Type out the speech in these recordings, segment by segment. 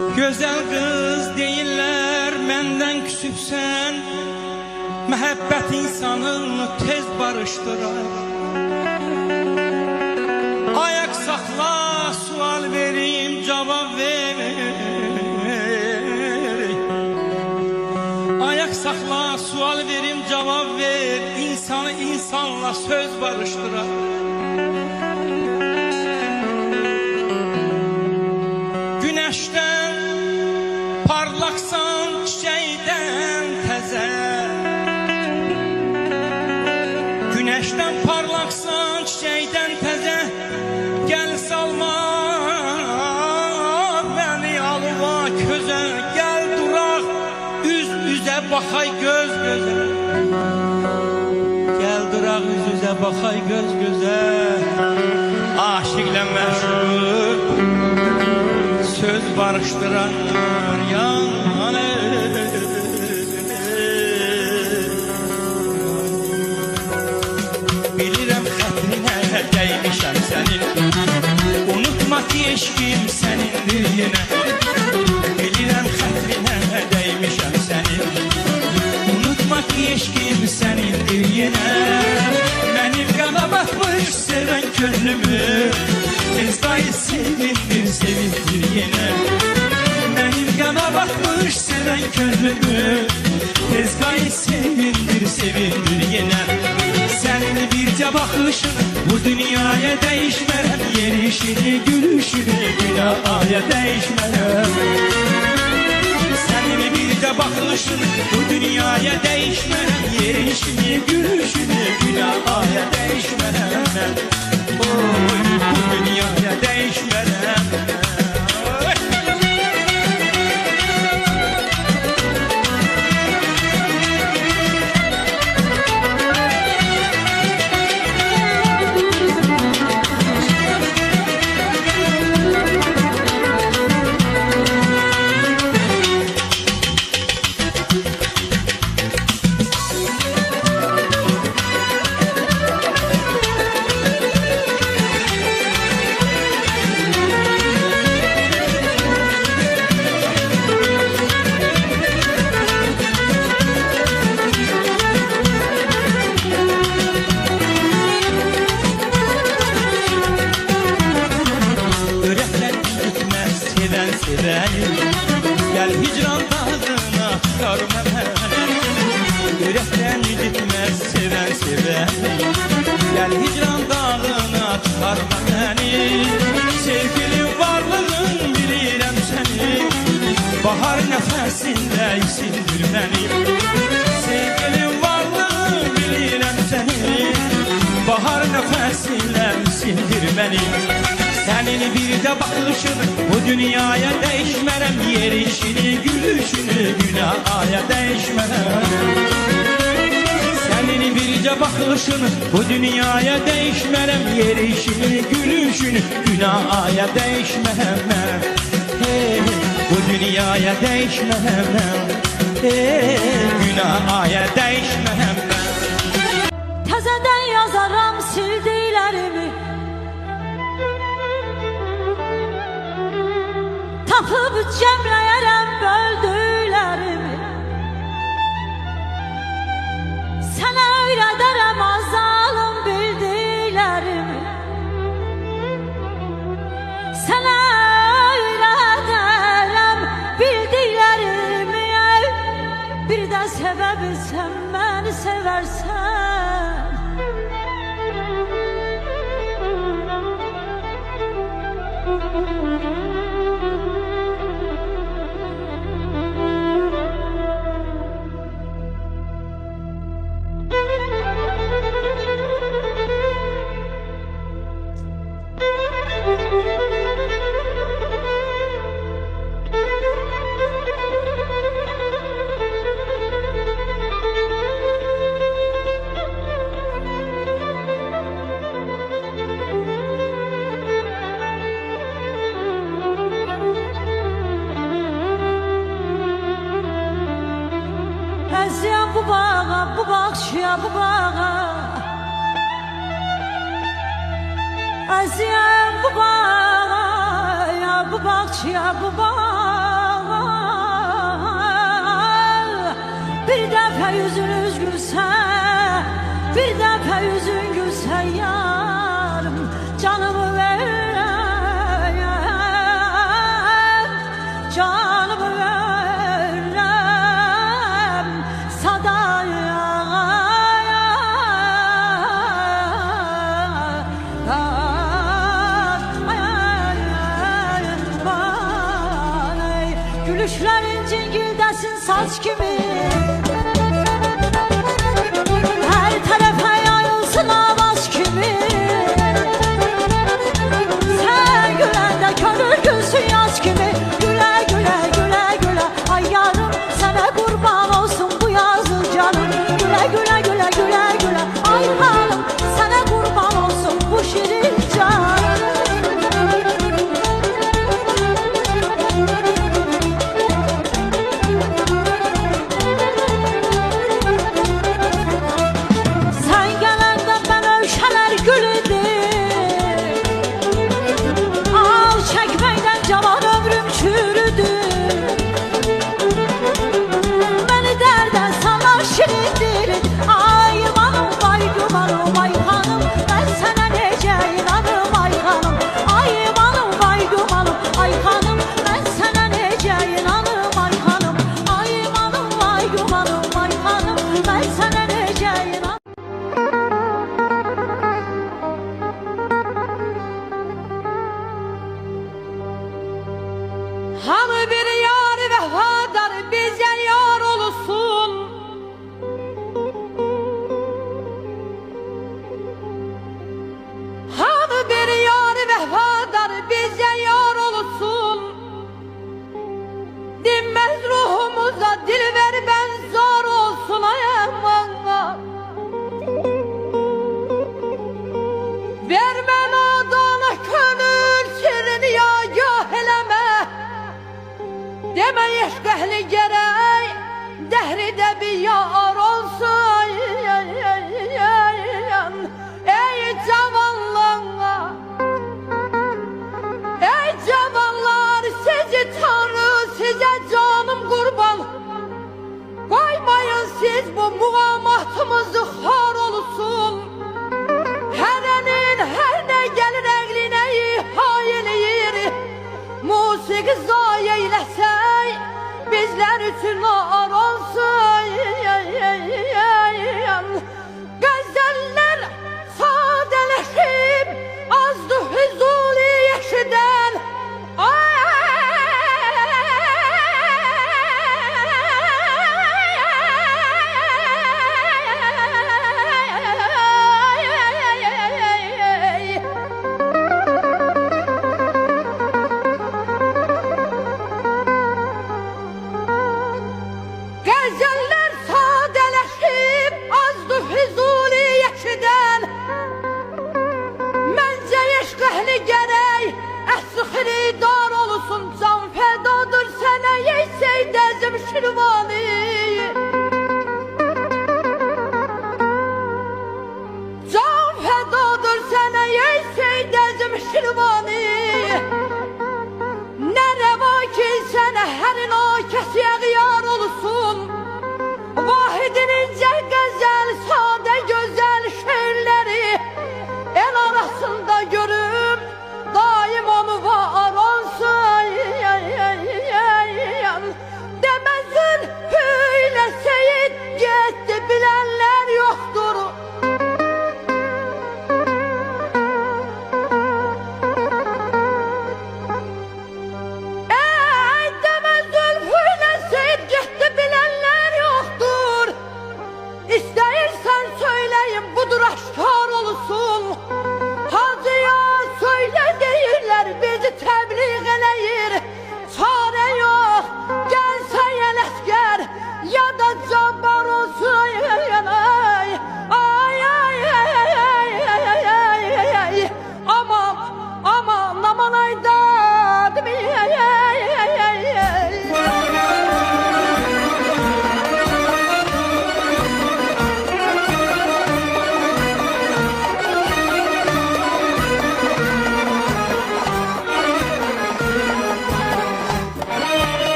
Güzel kız değiller menden küsübsen, mehabbet insanını tez barıştırar. Ayak sakla, sual vereyim, cevap ver. Ayak sakla, sual vereyim, cevap ver. İnsanı insanla söz barıştırar. Güneşten parlaksan, çiçeğden teze. Güneşten parlaksan, çiçeğden teze. Gel salma beni alva köze. Gel durak üz üze bakay göz göze. Gel durak üz üze bakay göz göze. Aşıkla meşhur söz barıştıran yani. Bilirəm xətrinə dəymişəm sənin, unutma ki eşkim sənindir yenə. Bilirəm xətrinə dəymişəm sənin, unutma ki eşkim sənindir yenə. Mənim qana batmış sevən könlümü, tez qayı sevindir, sevindir yenə. Mənim qana batmış sevən könlümü, tez qayı sevindir, sevindir yenə. Sənin bircə baxışın bu dünyaya dəyişmərəm, yerişini, gülüşünü günahaya dəyişmərəm. Sənin bircə baxışın bu dünyaya dəyişmərəm, yerişini, gülüşünü günahaya dəyişmərəm. Oy, bu dünyaya dəyişmərəm. Gel hicran dağına sarma beni, yürekten gitmez seven seveni. Gel hicran dağına sarma beni, sevgilim varlığın bilirəm seni. Bahar nəfəsində isindir məni, sevgilim varlığın bilirəm seni. Bahar nəfəsində isindir məni. Sənin bir də baxışın bu dünyaya dəyişmərəm, yerişini, gülüşünü günahaya dəyişmərəm. Sənin bir də baxışın bu dünyaya dəyişmərəm, yerişini, gülüşünü günahaya dəyişmərəm. Hey, bu dünyaya dəyişmərəm, günahaya dəyişmərəm. Təzədən yazaram sildiklərimi, tapıb cəmləyərəm böldüklərimi. Sənə öyrədərəm azalım bildiklərimi. Sənə öyrədərəm bildiklərimi. Bir də sevə bilsən məni sevərsən. Əziyəm bu bağa, bu bağçıya, bu bağa. Əziyəm bu bağa, ya bu bağçıya, bu bağa. bir dəfə üzün gülsə yarım, canımı verəm, canımı verəm sadaya. Gülüşlerin cingildesin saç kimi, her tarafa yayılsın avaç kimi. Sen gülende körür gülsün yaş kimi. Güle güle güle güle ay yarım, sana kurban olsun bu yazıl canım. Güle güle güle güle güle ay hanım, sana kurban olsun bu şirin canım. Hamı bir yar vefadar bize yar olsun. Hamı bir yar vefadar bize yar olsun. Dinmez ruhumuza dilver ben zor olsun ay aman. Verme nadana könül sirini ya eleme. Deme eşk ehli gerek, dehri de bir yar olsun. Ey cavanlar, ey cavanlar, sizi Tanrı size canım kurban. Koymayın siz bu muğamatımızı xar olsun. Herenin her ne gelir egline hain yeri, musiki zayi eyləsək, bizlər üçün ar olsun. Qəzəllər sadələşib, azdı hüzuli eşidən. Gəzəllər sadələşib, azdı hüzuli eşidən. Məncə eşq əhli gərək, əsr xiridar olsun. Can fədadır sənə yeysək dəzim şirvani. Can fədadır sənə yeysək dəzim şirvani. Nə rəva ki sənə hər nakəsi əğyar olsun. Vahidin incə qəzəl, sadə gözəl şeirləri el arasında görüm, daim onu var olsun. Deməzin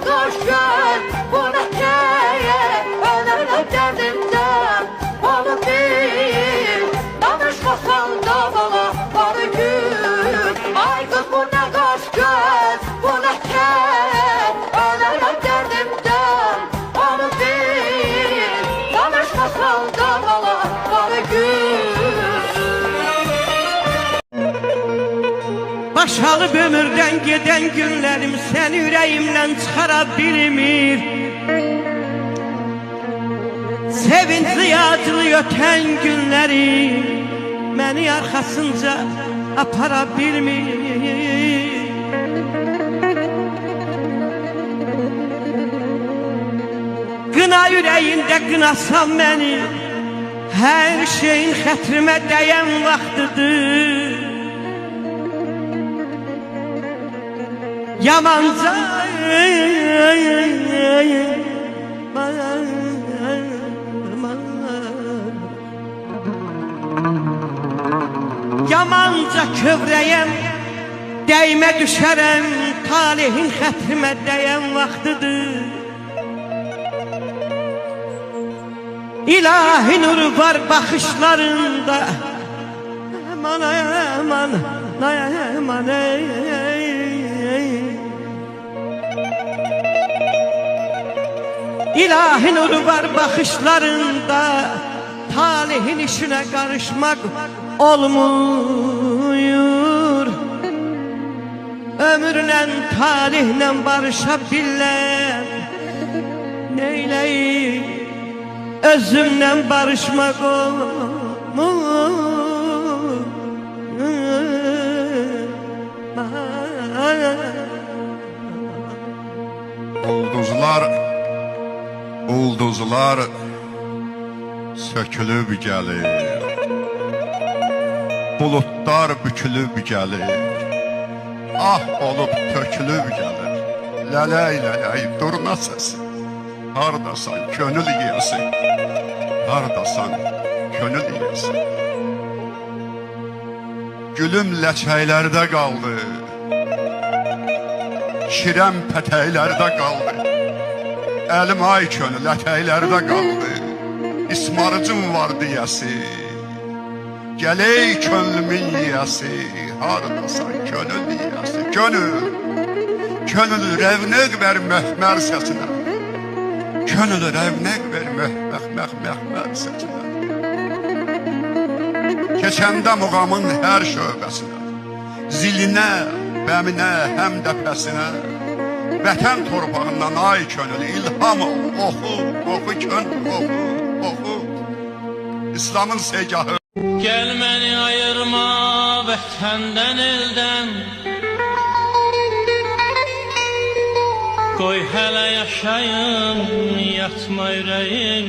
kaş göz, bu ne keyif, ölürüm derdimden, onu değil. Danışmasan da bana var gün. Ay kız bu ne kaş göz, bu ne keyif, ölürüm derdimden, onu değil. Danışmasan da bana var gün. Başalıp ömürden giden günlerim sen yüreğimden çıkara bilmir. Sevinçli acılı öten günleri beni arkasınca apara bilmir. Kına yüreğinde kınasan beni, her şeyin xətrime değen vaktidir. Yamanca Yamanca kövrəyəm, dəymə düşərəm, talihin xətrimə dəyən vaxtıdır. İlahi nuru var baxışlarında, aman aman aman İlahi nuru var baxışlarında, talihin işine karışmak olmuyor. Ömürlə talihlə barışa bilən, neyleyim özümlə barışmak olmuyor. Ulduzlar sökülüb gəlir, bulutlar bükülüb gəlir, ah olub tökülüb gəlir. Lələk lələk durna səsi, hardasan könül yiyəsi, hardasan könül yiyəsi. Gülüm ləçəklərdə qaldı, şirəm pətəklərdə qaldı. Əlim ay könül ətəklərdə qaldı, ismarıcım var deyəsi. Gəl ey könlümün yiyəsi, hardasan könül yiyəsi. Könül rəvnəq ver məhmər səsinə, könül rəvnəq ver məhmər səsinə. Keçəndə muğamın hər şöbəsinə, zilinə, bəminə, həm də pəsinə. Vətən torpağından ay könül ilham ol, oxu könül, oxu İslamın segahı. Gel beni ayırma vətəndən eldən, qoy hələ yaşayım, yatma ürəyim.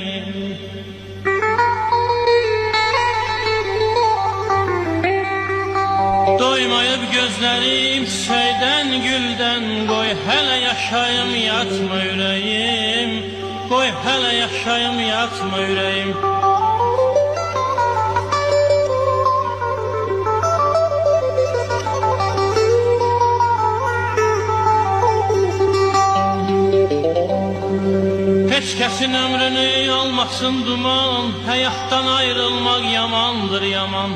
Doymayıb gözlərim çiçəkdən, güldən, qoy hələ yaşayım, yatma ürəyim. Qoy hələ yaşayım, yatma ürəyim. Heç kəsin ömrünü almasın duman, həyatdan ayrılmaq yamandır yaman.